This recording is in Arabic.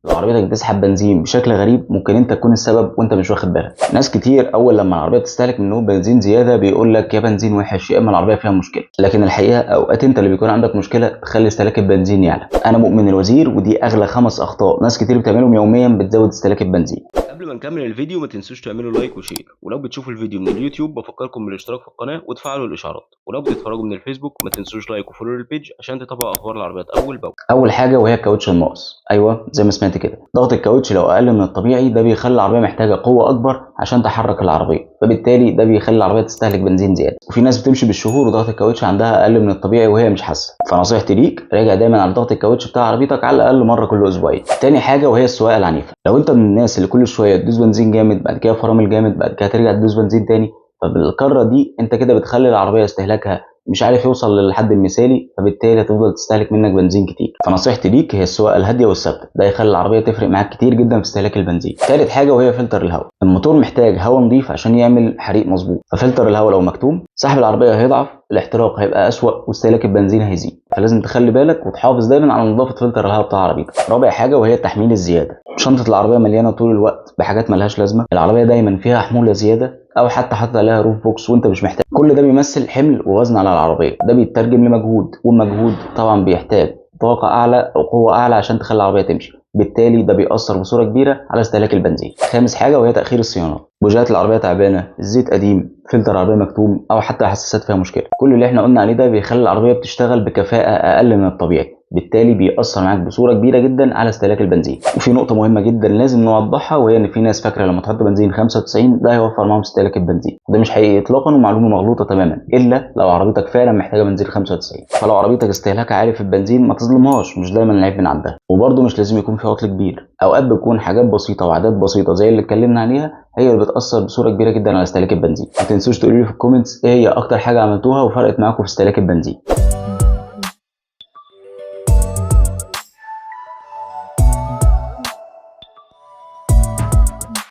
لو عربيتك بتسحب بنزين بشكل غريب ممكن انت تكون السبب وانت مش واخد بالك. ناس كتير اول لما العربيه تستهلك منهم بنزين زياده بيقول لك يا بنزين وحش يا اما العربيه فيها مشكله، لكن الحقيقه اوقات انت اللي بيكون عندك مشكله تخلي استهلاك البنزين يعلى. انا مؤمن الوزير ودي اغلى 5 اخطاء ناس كتير بتعملهم يوميا بتزود استهلاك البنزين. قبل ما نكمل الفيديو ما تنسوش تعملوا لايك وشير، ولو بتشوفوا الفيديو من اليوتيوب بفكركم بالاشتراك في القناة وتفعلوا الاشعارات، ولو بتتفرجوا من الفيسبوك ما تنسوش لايك وفولو للبيج عشان تتابعوا اخبار العربيات اول باول. اول حاجه وهي الكاوتش الناقص. ايوه زي ما سمعت كده، ضغط الكاوتش لو اقل من الطبيعي ده بيخلي العربيه محتاجه قوه اكبر عشان تحرك العربيه، فبالتالي ده بيخلي العربيه تستهلك بنزين زياده. وفي ناس بتمشي بالشهور وضغط الكاوتش عندها اقل من الطبيعي وهي مش حاسه. فنصيحتي ليك راجع دايما على ضغط الكاوتش بتاع عربيتك على الاقل مره كل اسبوعين. تاني حاجه وهي السواقه العنيفه. لو انت من الناس اللي كل شويه تدوس بنزين جامد بعد كده فرامل جامد بعد كده ترجع تدوس بنزين تاني، فبالكره دي انت كده بتخلي العربيه استهلاكها مش عارف يوصل للحد المثالي، فبالتالي هتفضل تستهلك منك بنزين كتير. فنصيحتي ليك هي السواقه الهاديه والثابته، ده يخلي العربيه تفرق معاك كتير جدا في استهلاك البنزين. ثالث حاجه وهي فلتر الهواء. الموتور محتاج هواء نظيف عشان يعمل حريق مظبوط، ففلتر الهواء لو مكتوم سحب العربيه هيضعف، الاحتراق هيبقى اسوأ واستهلاك البنزين هيزيد. فلازم تخلي بالك وتحافظ دايما على نظافه فلتر الهواء بتاع عربيتك. رابع حاجه وهي التحميل الزياده. شنطه العربيه مليانه طول الوقت بحاجات ملهاش لازمه، العربيه دايما فيها حموله زياده او حتى حاطط عليها روف بوكس وانت مش محتاج. كل ده بيمثل حمل ووزن على العربيه، ده بيترجم لمجهود، والمجهود طبعا بيحتاج طاقه اعلى او قوه اعلى عشان تخلي العربيه تمشي، بالتالي ده بيأثر بصوره كبيره على استهلاك البنزين. خامس حاجه وهي تاخير الصيانات. بوجهات العربيه تعبانه، الزيت قديم، فلتر العربيه مكتوم، او حتى حساسات فيها مشكله. كل اللي احنا قلنا عليه ده بيخلي العربيه بتشتغل بكفاءه اقل من الطبيعي، بالتالي بيأثر معاك بصوره كبيره جدا على استهلاك البنزين. وفي نقطه مهمه جدا لازم نوضحها، وهي ان في ناس فاكره لما تحط بنزين 95 ده هيوفر معاهم استهلاك البنزين. ده مش حقيقي اطلاقا ومعلومه مغلوطه تماما، الا لو عربيتك فعلا محتاجه بنزين 95. فلو عربيتك استهلاكها عالي في البنزين ما تظلمهاش، مش دايما العيب من عندها. وبرده مش لازم يكون في عطل كبير، اوقات بتكون حاجات بسيطه وعادات بسيطه زي اللي اتكلمنا عليها هي اللي بتأثر بصوره كبيره جدا على استهلاك البنزين. ما تنسوش تقولوا لي في الكومنتس ايه هي اكتر حاجه عملتوها وفرقت معاكم في استهلاك البنزين.